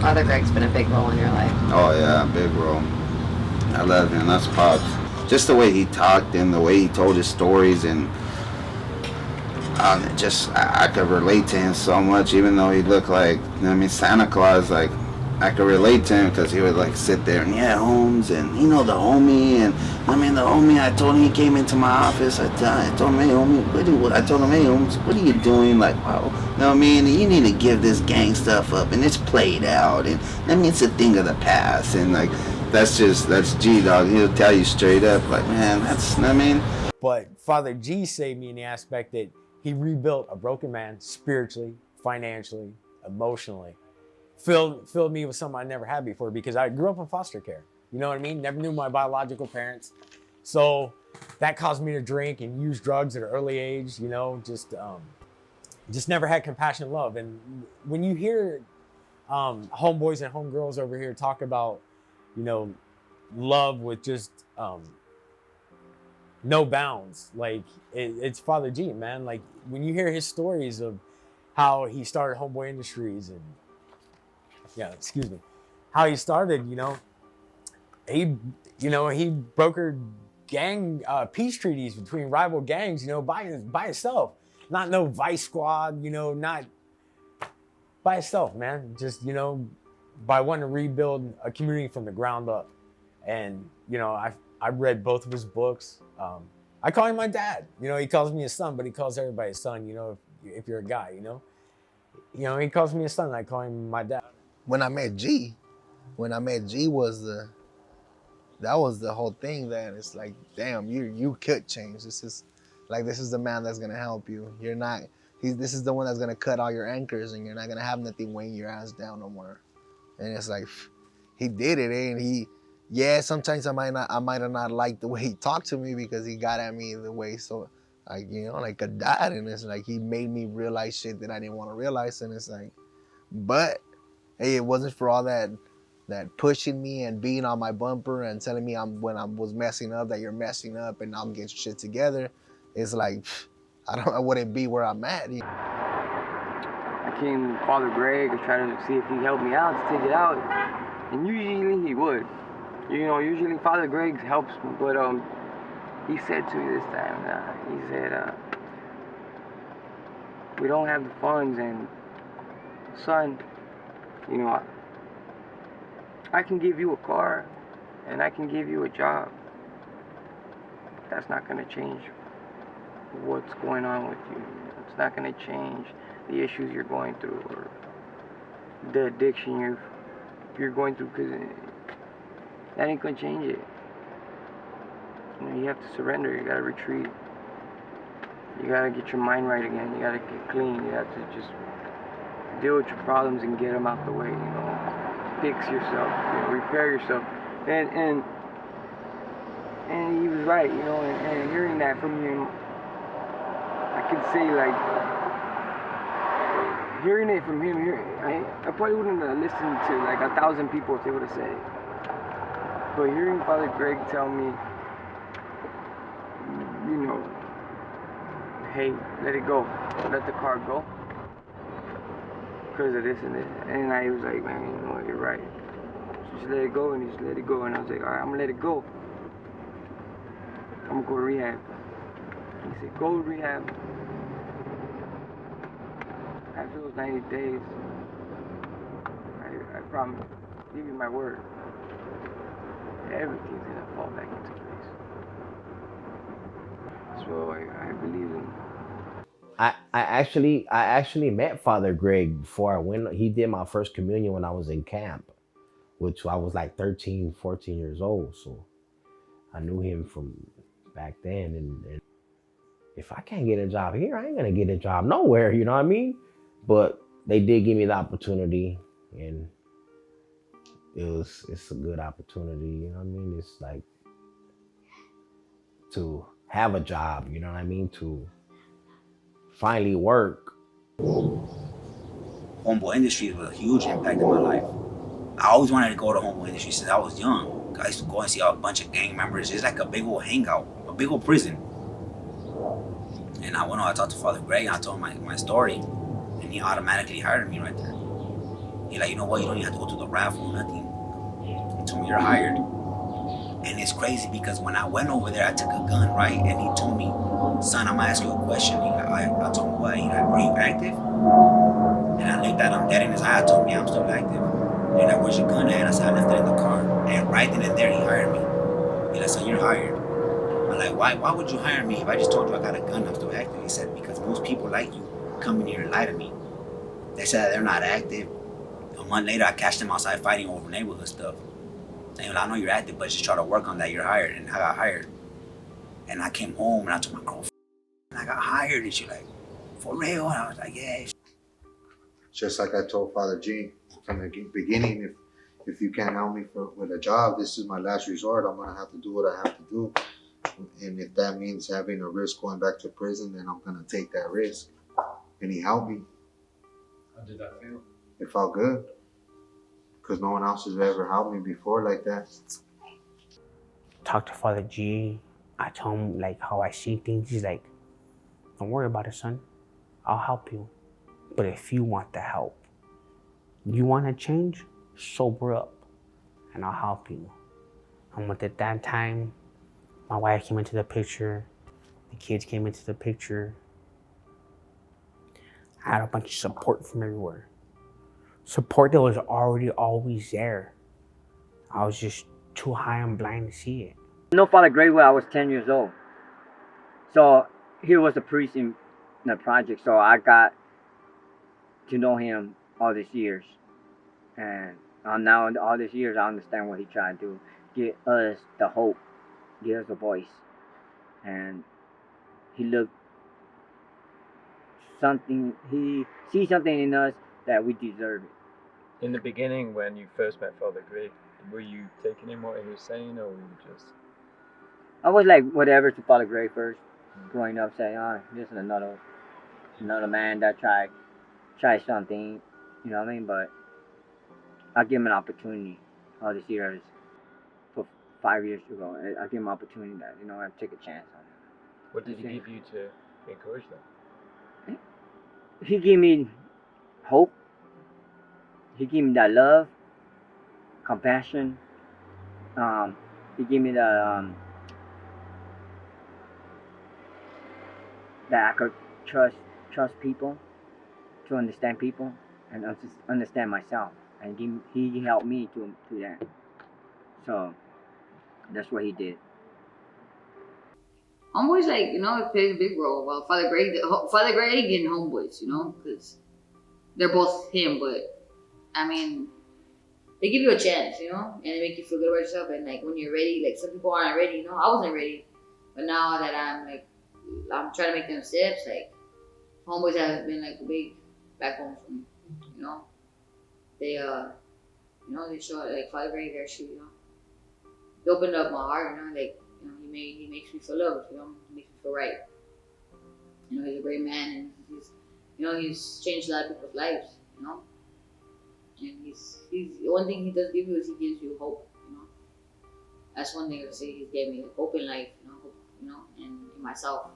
Father Greg's been a big role in your life. Oh yeah, big role. I love him. That's Pops. Just the way he talked and the way he told his stories, and I could relate to him so much, even though he looked like, Santa Claus. Like, I could relate to him because he would like sit there and, yeah, Holmes, and the homie, and the homie, I told him, he came into my office, I told him, hey homie, I told him, hey Holmes, what are you doing? Like, wow, you need to give this gang stuff up, and it's played out, and it's a thing of the past, and like, that's G, dog. He'll tell you straight up, like, man, But Father G saved me in the aspect that he rebuilt a broken man spiritually, financially, emotionally. Filled me with something I never had before, because I grew up in foster care. You know what I mean? Never knew my biological parents. So that caused me to drink and use drugs at an early age, just never had compassion and love. And when you hear homeboys and homegirls over here talk about, love with just no bounds, like it's Father G, man. Like when you hear his stories of how he started Homeboy Industries and how he started, he brokered gang peace treaties between rival gangs, by himself. Not no vice squad, not by itself, man. Just, by wanting to rebuild a community from the ground up. And, I read both of his books. I call him my dad. He calls me his son, but he calls everybody his son, if you're a guy, he calls me his son, and I call him my dad. When I met G that was the whole thing. That it's like, damn, you could change. This is the man that's gonna help you. This is the one that's gonna cut all your anchors, and you're not gonna have nothing weighing your ass down no more. And it's like, he did it, and sometimes I might have not liked the way he talked to me, because he got at me the way, so like, like a dad, and it's like, he made me realize shit that I didn't want to realize, and it's like, but hey, it wasn't for all that pushing me and being on my bumper and telling me when I was messing up that you're messing up and I'll get shit together. It's like, I wouldn't be where I'm at. I came to Father Greg and tried to see if he'd help me out to take it out, and usually he would. Usually Father Greg helps me, but he said to me this time, he said, we don't have the funds, and son, I can give you a car and I can give you a job. That's not going to change what's going on with you. It's not going to change the issues you're going through or the addiction you're going through, because that ain't going to change it. You have to surrender. You got to retreat. You got to get your mind right again. You got to get clean. You have to just deal with your problems and get them out the way, fix yourself, repair yourself. And he was right, and hearing that from him, I could say, like, hearing it from him, I probably wouldn't have listened to like 1,000 people if they would have said it. But hearing Father Greg tell me, hey, let it go, let the car go, because of this and this. And I was like, man, you're right. Just let it go, and he just let it go. And I was like, all right, I'm gonna let it go. I'm gonna go to rehab. He said, go to rehab. After those 90 days, I promise, give you my word, everything's gonna fall back into place. So I believe in. I actually met Father Greg before I went. He did my first communion when I was in camp, which I was like 13, 14 years old. So I knew him from back then. And if I can't get a job here, I ain't gonna get a job nowhere, you know what I mean? But they did give me the opportunity, and it's a good opportunity, you know what I mean? It's like to have a job, you know what I mean? To finally work. Homeboy Industries was a huge impact in my life. I always wanted to go to Homeboy Industries since I was young. I used to go and see a bunch of gang members. It's like a big old hangout, a big old prison. And I talked to Father Greg and I told him my story, and he automatically hired me right there. He's like, you know what? You don't even have to go to the raffle or nothing. He told me you're hired. And it's crazy because when I went over there, I took a gun, right? And he told me, son, I'm gonna ask you a question. I told him, what? He's like, are you active? And I looked at him dead in his eye. I told him, yeah, I'm still active. He's like, where's your gun at? And I said, I left it in the car. And right then and there, he hired me. He's like, son, you're hired. I'm like, why would you hire me if I just told you I got a gun, I'm still active? He said, because most people like you come in here and lie to me. They said they're not active. A month later, I catch them outside fighting over neighborhood stuff. Saying, well, I know you're active, but just try to work on that. You're hired. And I got hired. And I came home and I told my girlfriend, I got hired. And she like, for real? And I was like, yeah. Just like I told Father G from the beginning, if you can't help me with a job, this is my last resort. I'm gonna have to do what I have to do, and if that means having a risk going back to prison, then I'm gonna take that risk. And he helped me. How did that feel? It felt good, because no one else has ever helped me before like that. Talk to Father G. I tell him like how I see things. He's like, don't worry about it, son. I'll help you. But if you want the help, you want to change, sober up, and I'll help you. And at that time, my wife came into the picture, the kids came into the picture. I had a bunch of support from everywhere. Support that was already always there. I was just too high and blind to see it. I know Father Gray when I was 10 years old. So he was a priest in the project, so I got to know him all these years. And now in all these years, I understand what he tried to do. Get us the hope, give us a voice. And he looked something, he sees something in us that we deserve it. In the beginning, when you first met Father Gray, were you taking in what he was saying, or were you just... I was like whatever to Father Gray first, growing up, saying, oh, this is another man that tried something, you know what I mean? But I give him an opportunity all these years. For 5 years ago, I give him an opportunity that, you know, I take a chance on him. What did he give you to encourage that? He gave me hope. He gave me that love, compassion. He gave me that I could trust people, to understand people, and understand myself. And he helped me to that. So that's what he did. Homeboys, like, you know, it plays a big role. Well, Father Gray getting homeboys, you know, because they're both him. But I mean, they give you a chance, you know, and they make you feel good about yourself. And like when you're ready, like some people aren't ready, you know. I wasn't ready, but now that I'm trying to make them steps. Like homeboys have been like a big backbone for me, you know. They you know, they show like Father Gray actually, you know, he opened up my heart, you know, like. You know, he makes me feel loved, you know, he makes me feel right. You know, he's a great man, and he's changed a lot of people's lives, you know. And he's one thing he does give you is he gives you hope, you know. That's one thing I would say he gave me, hope in life, you know, and in myself.